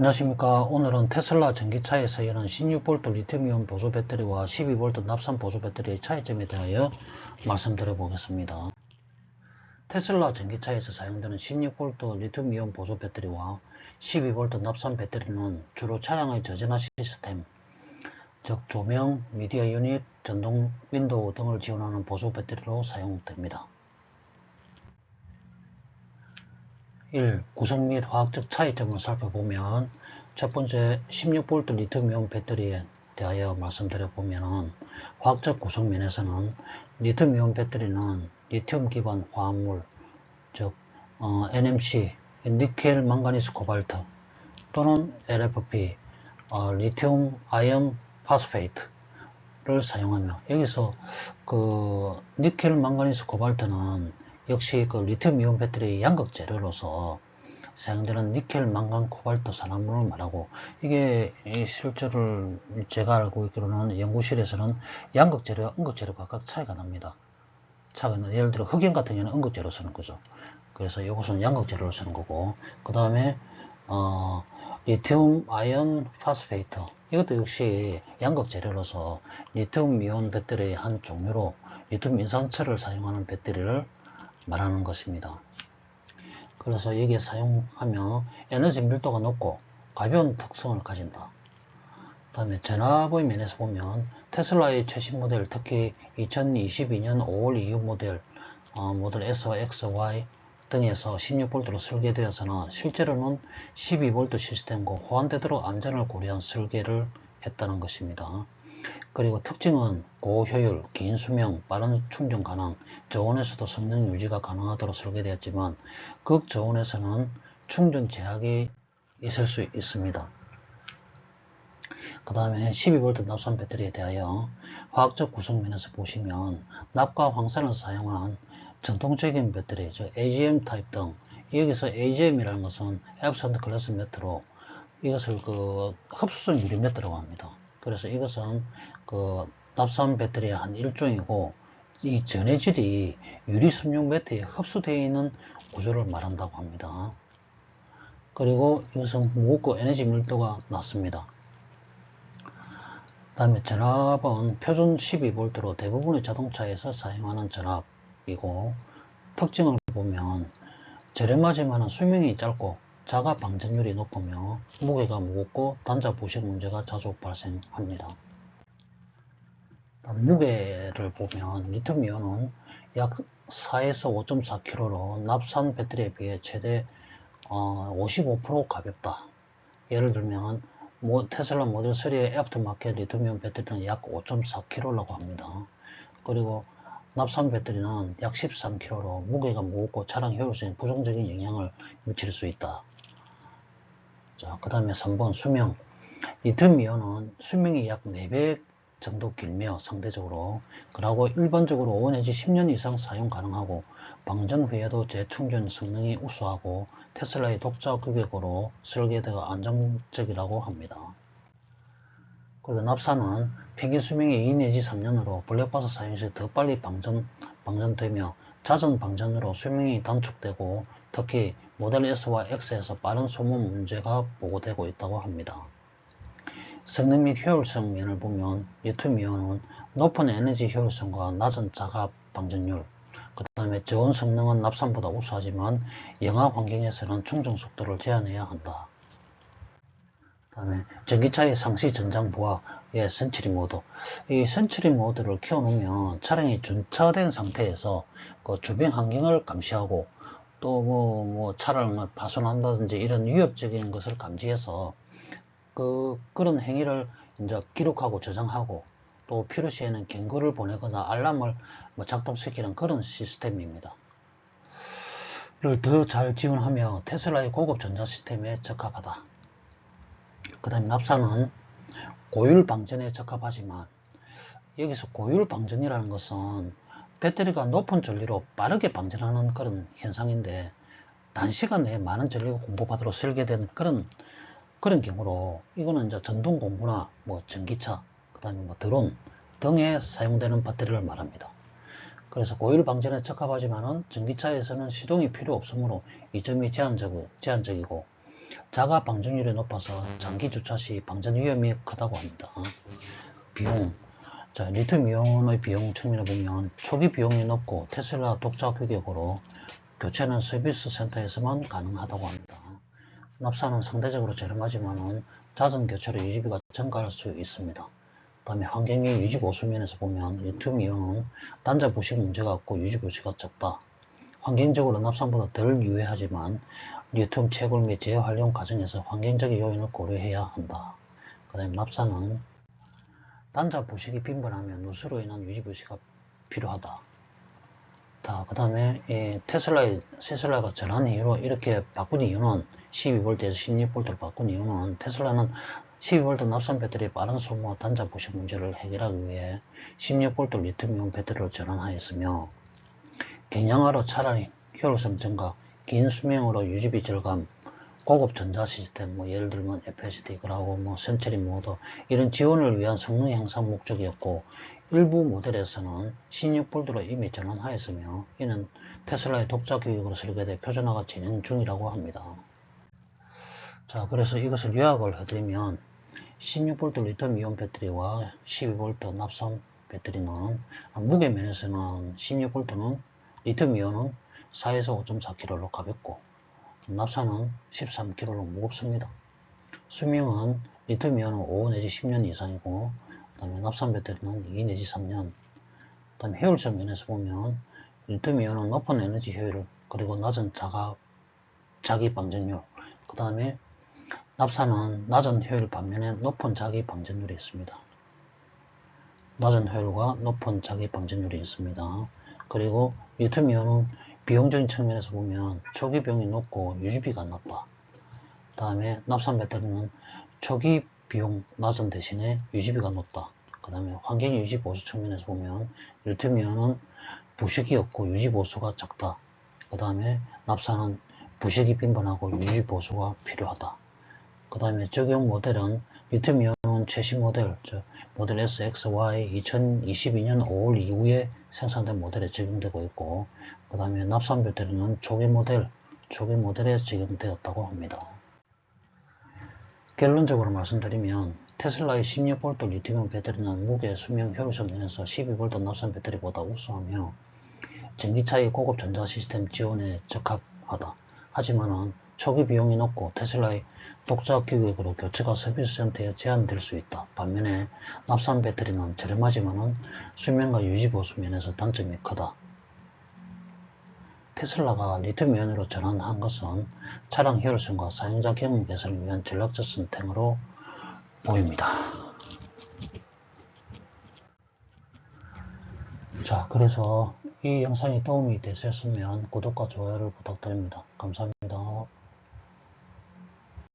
안녕하십니까. 오늘은 테슬라 전기차에서 이런 16V 리튬이온 보조 배터리와 12V 납산 보조 배터리의 차이점에 대하여 말씀드려 보겠습니다. 테슬라 전기차에서 사용되는 16V 리튬이온 보조 배터리와 12V 납산 배터리는 주로 차량의 저전화 시스템, 즉 조명, 미디어 유닛, 전동 윈도우 등을 지원하는 보조 배터리로 사용됩니다. 1. 구성 및 화학적 차이점을 살펴보면 첫 번째 16V 리튬이온 배터리에 대하여 말씀드려보면 화학적 구성 면에서는 리튬이온 배터리는 리튬 기반 화합물 즉 NMC, 니켈 망가니스 코발트 또는 LFP, 리튬 아연 파스페이트를 사용하며 여기서 그 니켈 망가니스 코발트는 역시 그 리튬이온 배터리의 양극 재료로서 사용되는 니켈, 망간, 코발트 산화물을 말하고 이게 실제로 제가 알고 있기로는 연구실에서는 양극 재료와 음극 재료 각각 차이가 납니다. 예를 들어 흑연 같은 경우는 음극 재료 쓰는 거죠. 그래서 이것은 양극 재료를 쓰는 거고 그 다음에 리튬 아연 파스페이트 이것도 역시 양극 재료로서 리튬 이온 배터리의 한 종류로 리튬 인산철을 사용하는 배터리를 말하는 것입니다. 그래서 여기에 사용하면 에너지 밀도가 높고 가벼운 특성을 가진다. 그 다음에 전압의 면에서 보면 테슬라의 최신 모델, 특히 2022년 5월 이후 모델 S와 X, Y 등에서 16V로 설계되어서는 실제로는 12V 시스템과 호환되도록 안전을 고려한 설계를 했다는 것입니다. 그리고 특징은 고효율, 긴 수명, 빠른 충전 가능, 저온에서도 성능 유지가 가능하도록 설계되었지만 극저온에서는 충전 제약이 있을 수 있습니다. 그 다음에 12V 납산 배터리에 대하여 화학적 구성면에서 보시면 납과 황산을 사용한 전통적인 배터리, 즉 AGM 타입 등 여기서 AGM이라는 것은 Absent Glass Metal로 이것을 그 흡수성 유리 메tal이라고 합니다. 그래서 이것은 그 납산 배터리의 한 일종이고 이 전해질이 유리 섬유 매트에 흡수되어 있는 구조를 말한다고 합니다. 그리고 이것은 무겁고 에너지 밀도가 낮습니다. 그 다음에 전압은 표준 12V로 대부분의 자동차에서 사용하는 전압이고 특징을 보면 저렴하지만 수명이 짧고 자가 방전율이 높으며 무게가 무겁고 단자 부식 문제가 자주 발생합니다. 무게를 보면 리튬이온은 약 4에서 5.4kg로 납산 배터리에 비해 최대 55% 가볍다. 예를 들면 테슬라 모델 3의 애프터마켓 리튬이온 배터리는 약 5.4kg라고 합니다. 그리고 납산 배터리는 약 13kg로 무게가 무겁고 차량 효율성에 부정적인 영향을 미칠 수 있다. 자, 그 다음에 3번 수명. 리튬이온은 수명이 약 4배 정도 길며 상대적으로 그러고 일반적으로 5 내지 10년 이상 사용 가능하고 방전 후에도 재충전 성능이 우수하고 테슬라의 독자 규격으로 설계되어 안정적이라고 합니다. 그리고 납산은 평균 수명이 2 내지 3년으로 블랙박스 사용 시 더 빨리 방전되며 잦은 방전으로 수명이 단축되고 특히 모델 S와 X에서 빠른 소모 문제가 보고되고 있다고 합니다. 성능 및 효율성 면을 보면 리튬이온은 높은 에너지 효율성과 낮은 자가 방전율, 그 다음에 저온 성능은 납산보다 우수하지만 영하 환경에서는 충전 속도를 제한해야 한다. 그 다음에 전기차의 상시 전장 부하의 센츄리 모드. 이 센츄리 모드를 켜놓으면 차량이 준차된 상태에서 그 주변 환경을 감시하고 또 뭐 차를 파손한다든지 이런 위협적인 것을 감지해서 그런 행위를 이제 기록하고 저장하고 또 필요시에는 경고를 보내거나 알람을 작동시키는 그런 시스템입니다. 이를 더 잘 지원하며 테슬라의 고급 전자 시스템에 적합하다. 그 다음에 납산은 고율 방전에 적합하지만 여기서 고율 방전이라는 것은 배터리가 높은 전류로 빠르게 방전하는 그런 현상인데 단시간 내에 많은 전류가 공급하도록 설계된 그런 경우로 이거는 이제 전동 공구나 전기차, 그 다음에 드론 등에 사용되는 배터리를 말합니다. 그래서 고율 방전에 적합하지만은 전기차에서는 시동이 필요 없으므로 이 점이 제한적이고 자가 방전율이 높아서 장기 주차 시 방전 위험이 크다고 합니다. 비용. 자, 리튬이온의 비용 측면을 보면 초기 비용이 높고 테슬라 독자 규격으로 교체는 서비스 센터에서만 가능하다고 합니다. 납사는 상대적으로 저렴하지만 잦은 교체로 유지비가 증가할 수 있습니다. 다음에 환경의 유지 보수 면에서 보면 리튬이온은 단자 부식 문제가 없고 유지 보수가 적다. 환경적으로 납산보다 덜 유해하지만 리튬 채굴 및 재활용 과정에서 환경적인 요인을 고려해야 한다. 그 다음에 납산은 단자 부식이 빈번하면 누수로 인한 유지 보수가 필요하다. 그 다음에 테슬라가 전환 이후로 이렇게 바꾼 이유는 12V에서 16V로 바꾼 이유는 테슬라는 12V 납산 배터리의 빠른 소모 단자 부식 문제를 해결하기 위해 16V 리튬이온 배터리로 전환하였으며 경량화로 차라리 효율성 증가, 긴 수명으로 유지비 절감, 고급 전자 시스템, 예를 들면 FSD, 그러고 센처리 모드 이런 지원을 위한 성능 향상 목적이었고 일부 모델에서는 16V로 이미 전환하였으며 이는 테슬라의 독자 규격으로 설계돼 표준화가 진행 중이라고 합니다. 자, 그래서 이것을 요약을 해드리면 16V 리튬이온 배터리와 12V 납산 배터리는 무게 면에서는 16V는 리튬이온은 4에서 5.4kg로 가볍고 납산은 13kg로 무겁습니다. 수명은 리튬이온은 5 내지 10년 이상이고 그 다음에 납산 배터리는 2 내지 3년. 그 다음에 효율성 면에서 보면 리튬이온은 높은 에너지 효율 그리고 낮은 자기 방전율, 그 다음에 납산은 낮은 효율 반면에 높은 자기 방전율이 있습니다. 낮은 효율과 높은 자기 방전율이 있습니다. 그리고 리튬이온은 비용적인 측면에서 보면 초기 비용이 높고 유지비가 낮다. 그 다음에 납산 배터리는 초기 비용 낮은 대신에 유지비가 높다. 그 다음에 환경 유지 보수 측면에서 보면 리튬이온은 부식이 없고 유지 보수가 적다. 그 다음에 납산은 부식이 빈번하고 유지 보수가 필요하다. 그 다음에 적용 모델은 리튬이온은 최신 모델, 모델 S, X, Y 2022년 5월 이후에 생산된 모델에 적용되고 있고 그 다음에 납산 배터리는 초기 모델에 적용되었다고 합니다. 결론적으로 말씀드리면 테슬라의 16V 리튬이온 배터리는 무게, 수명, 효율성 면에서 12V 납산 배터리보다 우수하며 전기차의 고급 전자 시스템 지원에 적합하다. 하지만 초기 비용이 높고 테슬라의 독자 규격으로 교체가 서비스 센터에 제한될 수 있다. 반면에 납산 배터리는 저렴하지만 수명과 유지 보수 면에서 단점이 크다. 테슬라가 리튬이온으로 전환한 것은 차량 효율성과 사용자 경험 개선을 위한 전략적 선택으로 보입니다. 자, 그래서 이 영상이 도움이 되셨으면 구독과 좋아요를 부탁드립니다. 감사합니다.